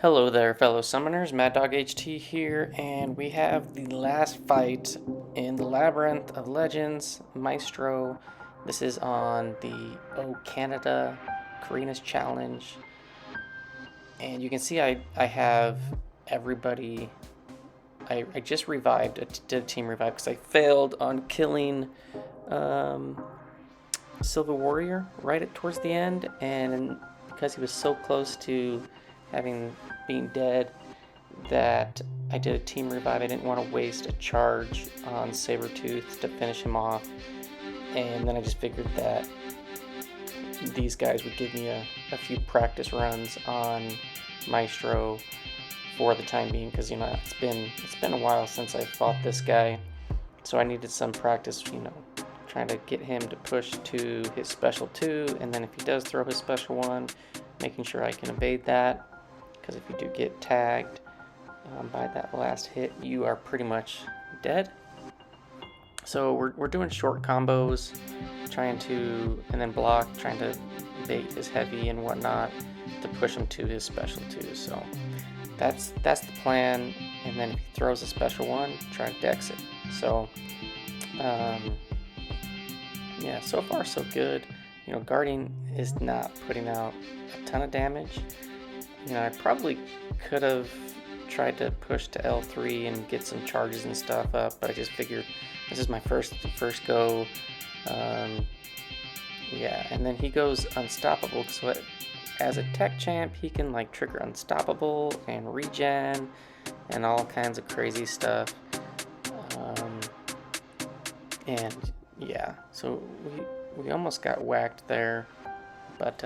Hello there, fellow summoners. Mad Dog HT here, and we have the last fight in the Labyrinth of Legends, Maestro. This is on the Canada Carina's Challenge, and you can see I have everybody. I just revived, did a team revive because I failed on killing Silver Warrior towards the end, and because he was so close to being dead, that I did a team revive. I didn't want to waste a charge on Sabretooth to finish him off, and then I just figured that these guys would give me a few practice runs on Maestro for the time being, because it's been a while since I fought this guy, so I needed some practice, trying to get him to push to his special 2, and then if he does throw his special 1, making sure I can evade that, because if you do get tagged by that last hit, you are pretty much dead. So we're doing short combos, and then block, trying to bait his heavy and whatnot to push him to his special 2. So that's the plan, and then if he throws a special 1, try to dex it. So yeah, so far so good. Guarding is not putting out a ton of damage. I probably could have tried to push to L3 and get some charges and stuff up, but I just figured this is my first go. Yeah, and then he goes unstoppable, so as a tech champ, he can trigger unstoppable and regen and all kinds of crazy stuff. And yeah, so we almost got whacked there, but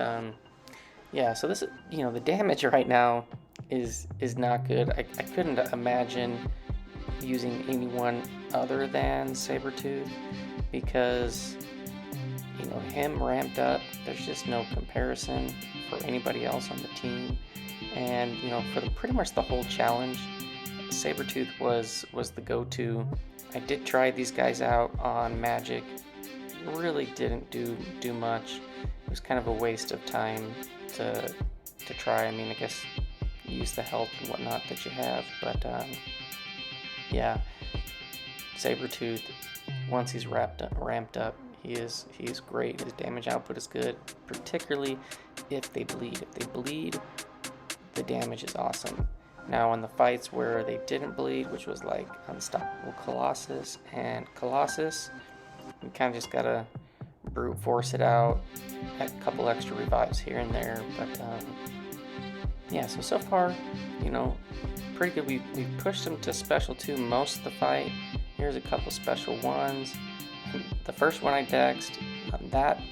yeah, so this is, the damage right now is not good. I couldn't imagine using anyone other than Sabretooth, because him ramped up, there's just no comparison for anybody else on the team. And for pretty much the whole challenge, Sabretooth was the go-to. I did try these guys out on Magic, really didn't do much. It was kind of a waste of time to try. I mean, I guess use the health and whatnot that you have, but yeah, Sabretooth, once he's ramped up, he is great. His damage output is good, particularly if they bleed. If they bleed, the damage is awesome. Now in the fights where they didn't bleed, which was like Unstoppable Colossus and Colossus, you kind of just gotta brute force it out, a couple extra revives here and there, but yeah, so far, pretty good. We pushed him to special 2 most of the fight. Here's a couple special 1s. The first one I dexed,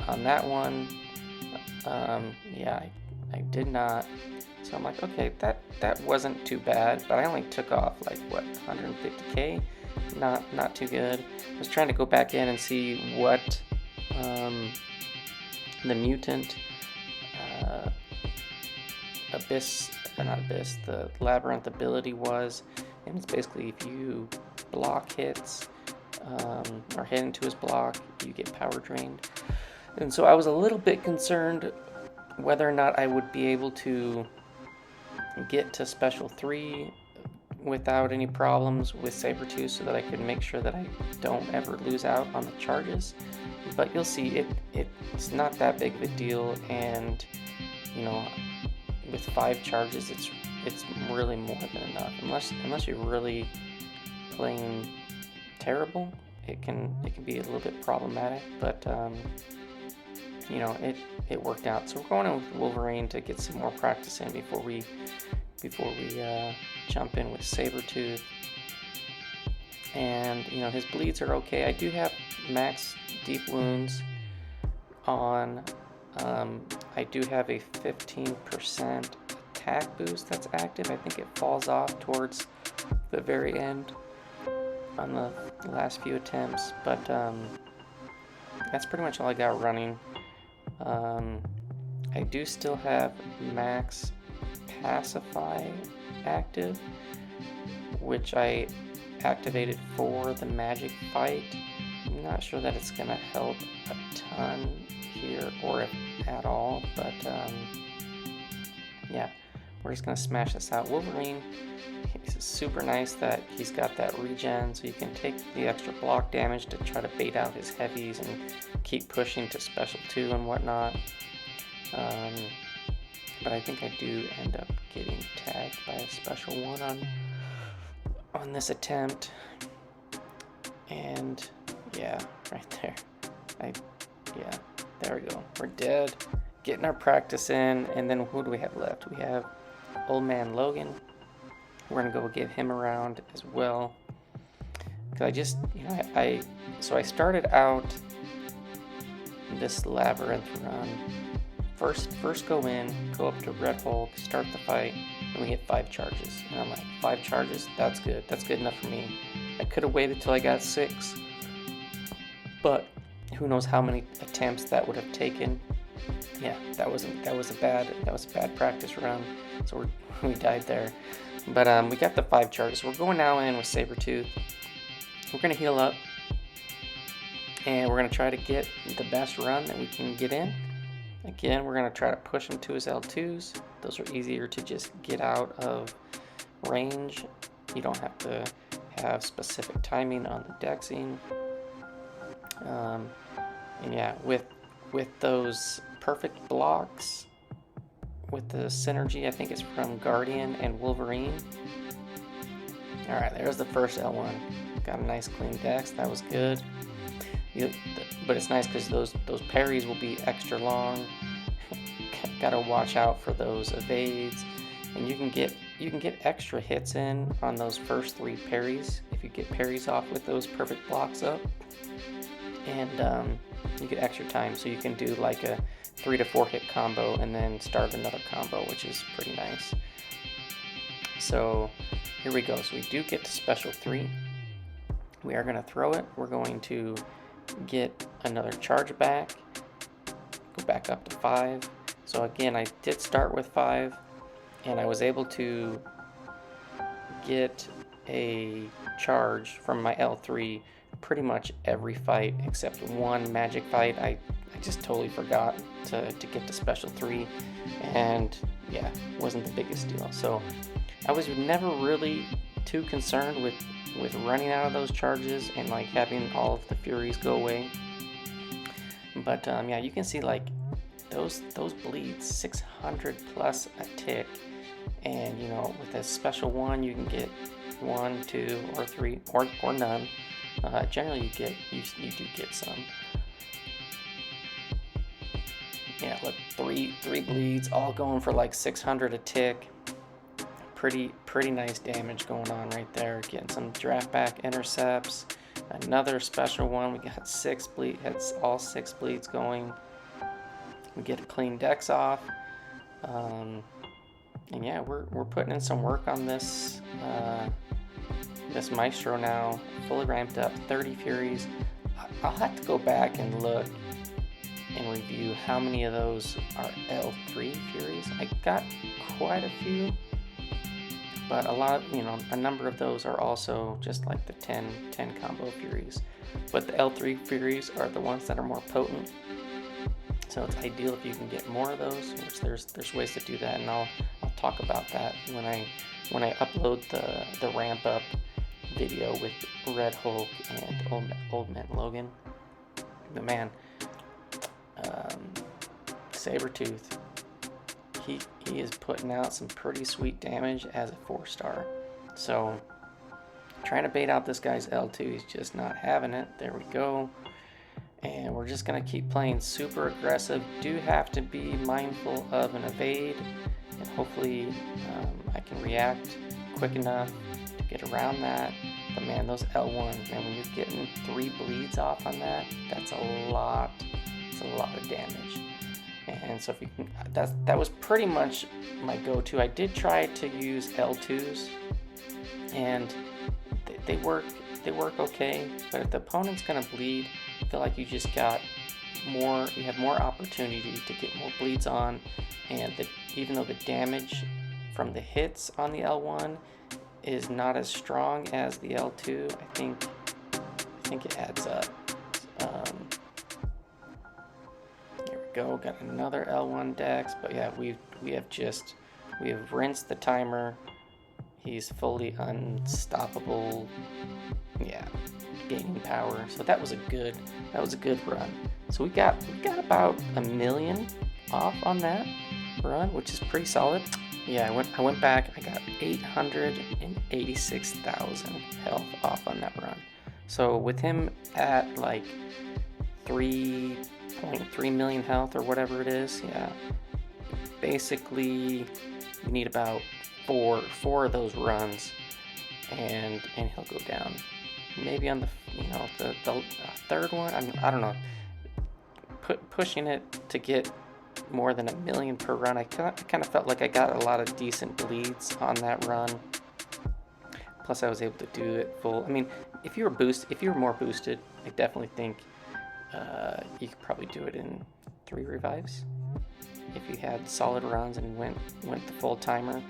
on that one, yeah, I did not. So I'm like, okay, that wasn't too bad, but I only took off 150k, not too good. I was trying to go back in and see what the mutant the Labyrinth ability was, and it's basically if you block hits or hit into his block, you get power drained. And so I was a little bit concerned whether or not I would be able to get to special 3 without any problems with Sabretooth, so that I could make sure that I don't ever lose out on the charges. But you'll see, it's not that big of a deal, and with 5 charges, it's really more than enough. Unless you're really playing terrible, it can be a little bit problematic. But it worked out. So we're going in with Wolverine to get some more practice in before we jump in with Sabretooth. And his bleeds are okay. I do have max deep wounds on. I do have a 15% attack boost that's active. I think it falls off towards the very end on the last few attempts, but that's pretty much all I got running. I do still have max pacify active, which I activated for the magic fight. I'm not sure that it's gonna help a ton here, or if at all, but yeah, we're just gonna smash this out. Wolverine, he's super nice that he's got that regen, so you can take the extra block damage to try to bait out his heavies and keep pushing to special 2 and whatnot. But I think I do end up getting tagged by a special 1 on this attempt. And yeah, right there. Yeah, there we go. We're dead. Getting our practice in, and then who do we have left? We have Old Man Logan. We're gonna go give him a round as well. Cause I just, so I started out this Labyrinth run. First go in, go up to Red Hulk, start the fight, and we hit 5 charges. And I'm like, 5 charges? That's good. That's good enough for me. I could have waited till I got 6, but who knows how many attempts that would have taken. Yeah, that was a bad practice run, so we died there. But we got the 5 charges. We're going now in with Sabretooth. We're gonna heal up, and we're gonna try to get the best run that we can get in. Again, we're gonna try to push him to his L2s. Those are easier to just get out of range. You don't have to have specific timing on the dexing. And yeah, with those perfect blocks, with the synergy, I think it's from Guardian and Wolverine. Alright, there's the first L1. Got a nice clean dex, that was good. But it's nice because those parries will be extra long. Gotta watch out for those evades. And you can get extra hits in on those first 3 parries if you get parries off with those perfect blocks up. And you get extra time, so you can do like a 3 to 4 hit combo and then start another combo, which is pretty nice. So here we go. So we do get to special 3. We are going to throw it. We're going to get another charge back, go back up to 5. So again, I did start with 5, and I was able to get a charge from my L3 pretty much every fight except one magic fight. I just totally forgot to get to special 3, and yeah, wasn't the biggest deal. So I was never really too concerned with running out of those charges and like having all of the furies go away. But yeah, you can see like those bleeds 600 plus a tick, and with a special 1 you can get 1, 2, or 3, or none. Generally you do get some. Yeah, look, three bleeds, all going for like 600 a tick. Pretty nice damage going on right there. Getting some draft back intercepts. Another special 1. We got 6 bleed. That's all 6 bleeds going. We get a clean dex off. And yeah, we're putting in some work on this this Maestro now. Fully ramped up, 30 furies. I'll have to go back and look and review how many of those are L3 furies. I got quite a few, but a number of those are also just like the 10 combo furies. But the L3 furies are the ones that are more potent. So it's ideal if you can get more of those, which there's ways to do that, and I'll talk about that when I upload the ramp up video with Red Hulk and Old Man Logan. But man, Sabretooth, he is putting out some pretty sweet damage as a 4-star. So trying to bait out this guy's L2, he's just not having it. There we go. And we're just gonna keep playing super aggressive. Do have to be mindful of an evade, and hopefully I can react quick enough to get around that. But man, those L1s, man, when you're getting 3 bleeds off on that, that's a lot. It's a lot of damage. And so if you can, that was pretty much my go-to. I did try to use L2s, and they work okay. But if the opponent's gonna bleed, I feel like you just got more. You have more opportunity to get more bleeds on, and even though the damage from the hits on the L1 is not as strong as the L2, I think it adds up. Here we go. Got another L1 dex, but yeah, we have just We have rinsed the timer. He's fully unstoppable. Yeah, gaining power. So that was a good run. So we got about 1 million off on that run, which is pretty solid. Yeah, I went back. I got 886,000 health off on that run. So with him at like 3.3 million health or whatever it is, yeah. Basically, you need about four of those runs, and he'll go down. Maybe on the third one. I don't know. Pushing it to get more than 1 million per run. I kind of felt like I got a lot of decent bleeds on that run. Plus, I was able to do it full. I mean, if you were more boosted, I definitely think you could probably do it in 3 revives. If you had solid runs and went the full timer,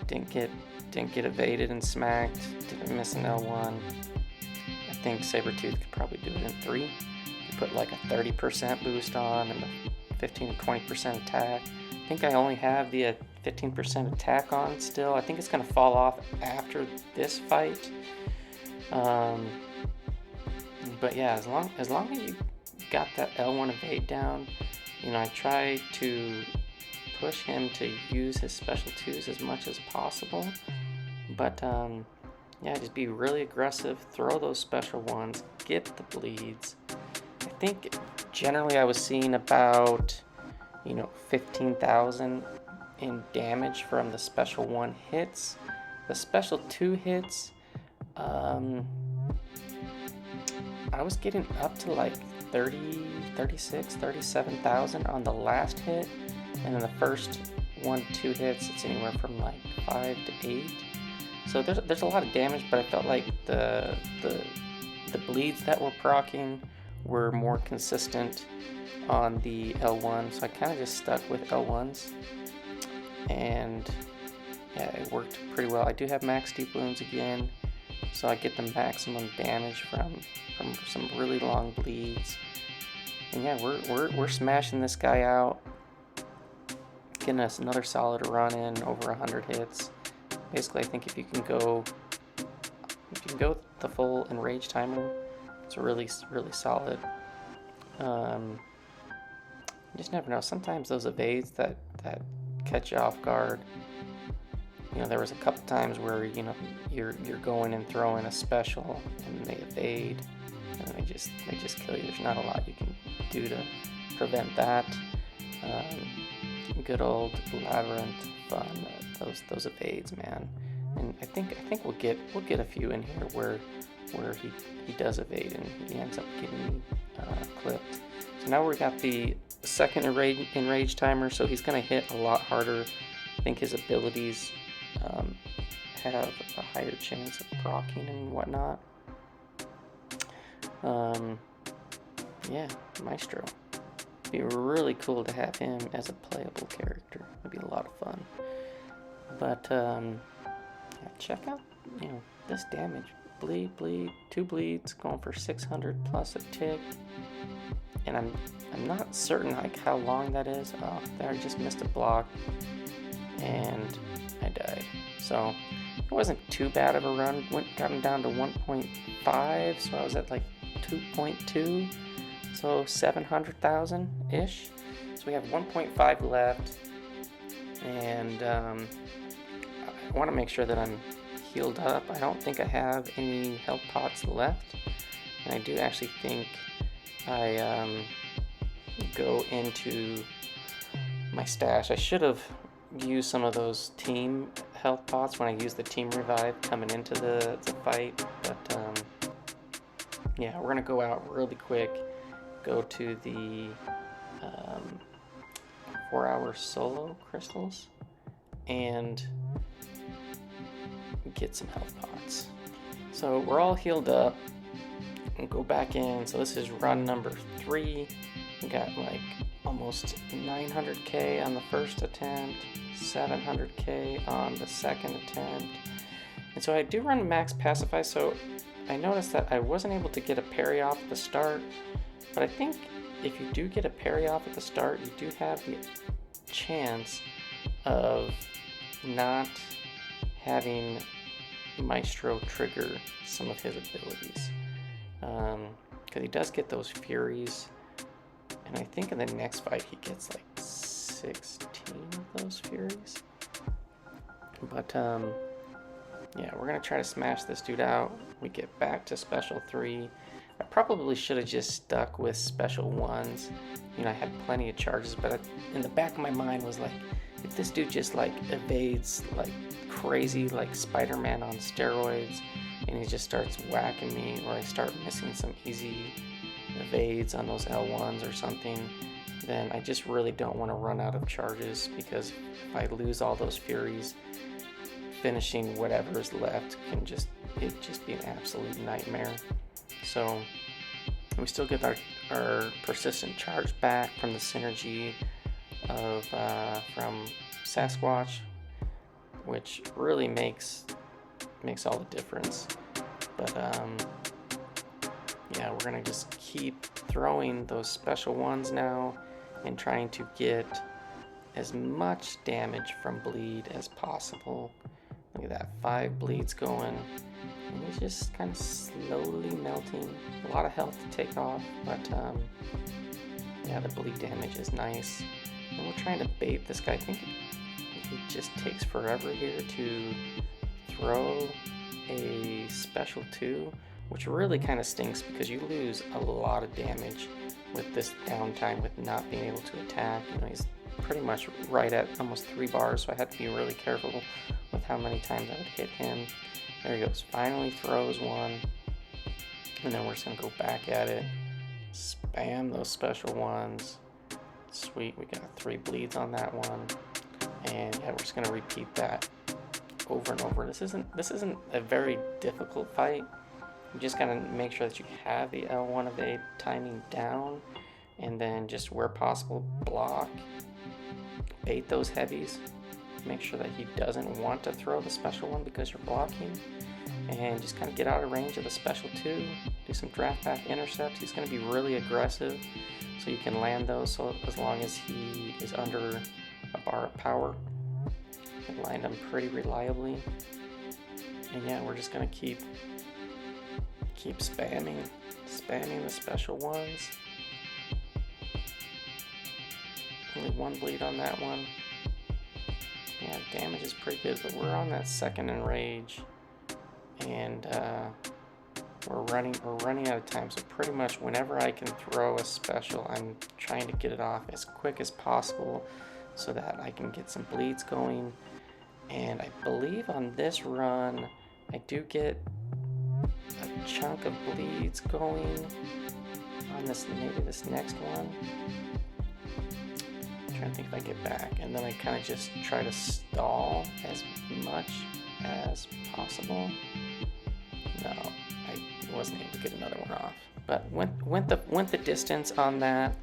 didn't get evaded and smacked, didn't miss an L1. I think Sabretooth could probably do it in 3. You put like a 30% boost on and a 15 to 20% attack. I think I only have the 15% attack on still. I think it's gonna fall off after this fight. But yeah, as long as you got that L1 evade down, I try to push him to use his special 2s as much as possible. But yeah, just be really aggressive, throw those special ones, get the bleeds. I think generally I was seeing about 15,000 in damage from the special 1 hits. The special 2 hits, I was getting up to like 30, 36, 37,000 on the last hit, and then the first 1-2 hits, it's anywhere from like 5 to 8. So there's a lot of damage, but I felt like the bleeds that were proccing were more consistent on the L1, so I kind of just stuck with L1s, and yeah, it worked pretty well. I do have max deep wounds again, so I get the maximum damage from some really long bleeds. And yeah, we're smashing this guy out, getting us another solid run in, over 100 hits. Basically, I think if you can go the full enrage timer, it's really solid. You just never know. Sometimes those evades that catch you off guard. There was a couple times where you're going and throwing a special and they evade, and they just kill you. There's not a lot you can do to prevent that. Good old Labyrinth fun. Those evades, man. And I think we'll get a few in here where he does evade and he ends up getting clipped. So now we got the second enrage timer, so he's gonna hit a lot harder. I think his abilities have a higher chance of proccing and whatnot. Yeah, Maestro. It'd be really cool to have him as a playable character. It'd be a lot of fun. But yeah, check out this damage. Bleed, 2 bleeds, going for 600 plus a tick. And I'm not certain like how long that is. Oh, there, I just missed a block and I died. So it wasn't too bad of a run. Got him down to 1.5, so I was at like 2.2, so 700,000 ish. So we have 1.5 left, and I want to make sure that I'm healed up. I don't think I have any health pots left, and I do actually think I go into my stash. I should have used some of those team health pots when I used the team revive coming into the fight, but yeah, we're gonna go out really quick, go to the 4-hour solo crystals and get some health pots. So we're all healed up and go back in. So this is run number 3. We got like almost 900k on the first attempt, 700k on the second attempt. And so I do run max pacify, so I noticed that I wasn't able to get a parry off at the start, but I think if you do get a parry off at the start, you do have the chance of not having Maestro trigger some of his abilities. Because he does get those furies, and I think in the next fight he gets like 16 of those furies. But yeah, we're gonna try to smash this dude out. We get back to special 3. I probably should have just stuck with special 1s. You know, I had plenty of charges, but in the back of my mind was like, if this dude just like evades like crazy, like Spider-Man on steroids, and he just starts whacking me, or I start missing some easy evades on those L1s or something, then I just really don't want to run out of charges, because if I lose all those furies, finishing whatever is left can just be an absolute nightmare. So we still get our persistent charge back from the synergy of from Sasquatch, which really makes all the difference. But yeah, we're gonna just keep throwing those special 1s now and trying to get as much damage from bleed as possible. Look at that, 5 bleeds going, and he's just kind of slowly melting. A lot of health to take off, but yeah, the bleed damage is nice. And we're trying to bait this guy. I think it just takes forever here to throw a special 2, which really kind of stinks because you lose a lot of damage with this downtime with not being able to attack. You know, he's pretty much right at almost 3 bars, so I had to be really careful with how many times I would hit him. There he goes, finally throws one, and then we're just gonna go back at it, spam those special 1s. Sweet, we got 3 bleeds on that one, and yeah, we're just gonna repeat that over and over. This isn't a very difficult fight. You just gotta make sure that you have the L1 evade timing down, and then just where possible block, bait those heavies, make sure that he doesn't want to throw the special 1 because you're blocking, and just kind of get out of range of the special 2, do some draft back intercepts. He's going to be really aggressive, so you can land those, so as long as he is under a bar of power, you can land them pretty reliably. And yeah, we're just going to keep spamming the special 1s. Only 1 bleed on that one. Yeah, damage is pretty good, but we're on that second enrage, and we're running out of time. So pretty much whenever I can throw a special, I'm trying to get it off as quick as possible so that I can get some bleeds going. And I believe on this run, I do get a chunk of bleeds going on this, maybe this next one. I think if I get back, and then I kind of just try to stall as much as possible. No, I wasn't able to get another one off, but went the distance on that,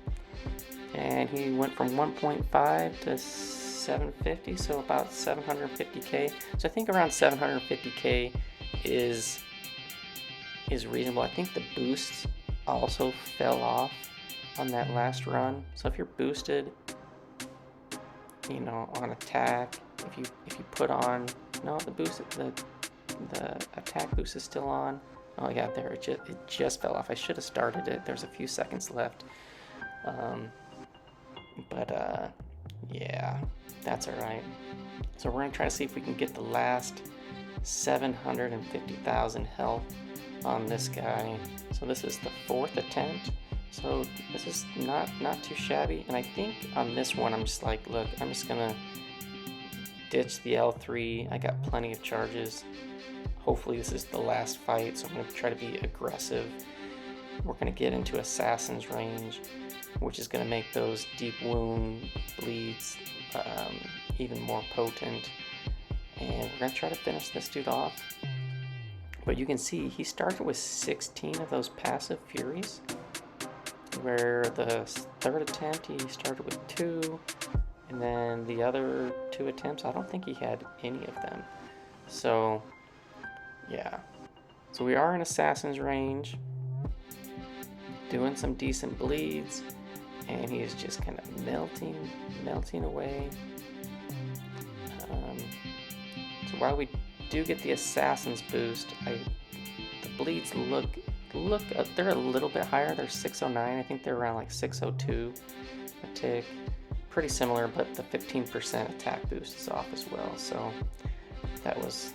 and he went from 1.5 to 750, so about 750k. So I think around 750k is reasonable. I think the boosts also fell off on that last run, so if you're boosted, you know, on attack, if you put on, no, the attack boost is still on. Oh yeah, there, it just fell off. I should have started it. There's a few seconds left, but yeah, that's all right. So we're gonna try to see if we can get the last 750,000 health on this guy. So this is the 4th attempt. So this is not too shabby, and I think on this one I'm just like, look, I'm just gonna ditch the L3. I got plenty of charges. Hopefully this is the last fight, so I'm gonna try to be aggressive. We're gonna get into Assassin's range, which is gonna make those deep wound bleeds even more potent, and we're gonna try to finish this dude off. But you can see he started with 16 of those passive furies, where the 3rd attempt he started with 2, and then the other 2 attempts I don't think he had any of them. So yeah, so we are in Assassin's range, doing some decent bleeds, and he is just kind of melting away. So while we do get the Assassin's boost, the bleeds look they're a little bit higher. They're 609. I think they're around like 602 a tick. Pretty similar, but the 15% attack boost is off as well. So that was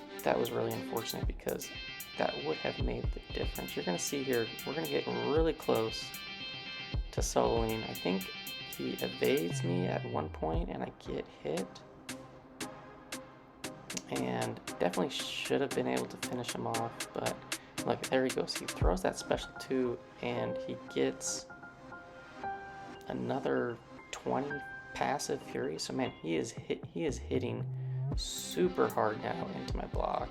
really unfortunate because that would have made the difference. You're gonna see here, we're gonna get really close to soloing. I think he evades me at one point and I get hit. And definitely should have been able to finish him off, but look, there he goes. He throws that special 2 and he gets another 20 passive fury. So man, he is hitting super hard now into my block.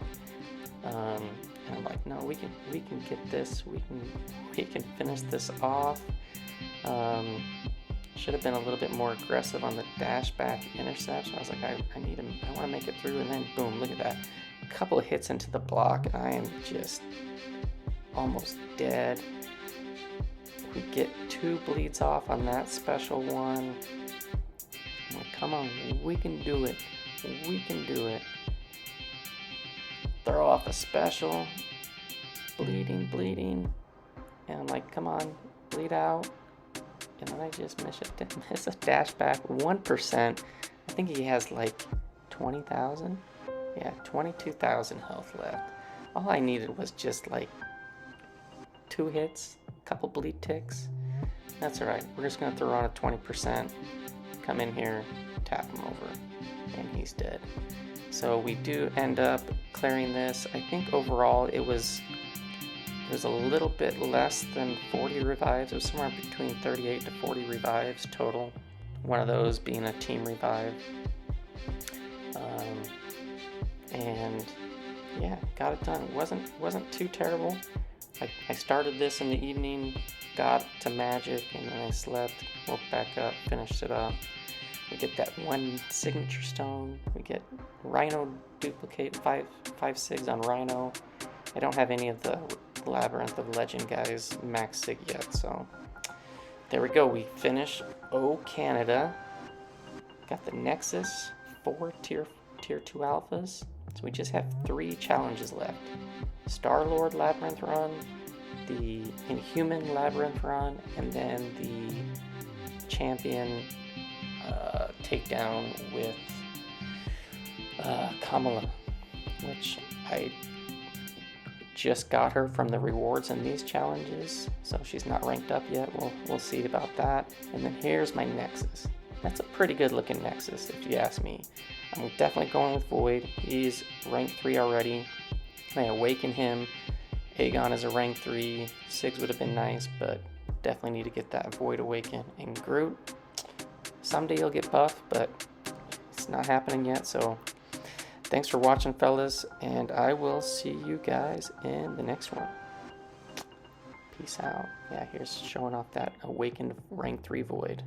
And I'm like, no, we can get this. We can finish this off. Should have been a little bit more aggressive on the dash back intercept. So I was like, I need him. I want to make it through. And then boom, look at that. A couple of hits into the block, and I am just almost dead. We get 2 bleeds off on that special one. I'm like, come on, we can do it. We can do it. Throw off a special. Bleeding. And I'm like, come on, bleed out. And then I just miss a dash back. 1%. I think he has like 20,000. Yeah, 22,000 health left. All I needed was just like 2 hits, a couple bleed ticks. That's alright. We're just gonna throw on a 20%. Come in here, tap him over, and he's dead. So we do end up clearing this. I think overall it was a little bit less than 40 revives. It was somewhere between 38 to 40 revives total. One of those being a team revive. And yeah, got it done. It wasn't too terrible. I started this in the evening, got to magic, and then I slept, woke back up, finished it up. We get that 1 signature stone. We get Rhino duplicate 5 sigs on Rhino. I don't have any of the Labyrinth of Legend guys max sig yet, so there we go. We finish Canada. Got the Nexus, 4 tier 2 alphas. So we just have 3 challenges left. Star-Lord Labyrinth run, the Inhuman Labyrinth run, and then the Champion takedown with Kamala, which I just got her from the rewards in these challenges, so she's not ranked up yet. We'll see about that. And then here's my Nexus. That's a pretty good looking Nexus if you ask me. I'm definitely going with Void. He's rank 3 already. I awaken him. Aegon is a rank 3. Sigs would have been nice, but definitely need to get that Void awaken. And Groot, someday he'll get buffed, but it's not happening yet. So thanks for watching, fellas, and I will see you guys in the next one. Peace out. Yeah, here's showing off that awakened rank 3 Void.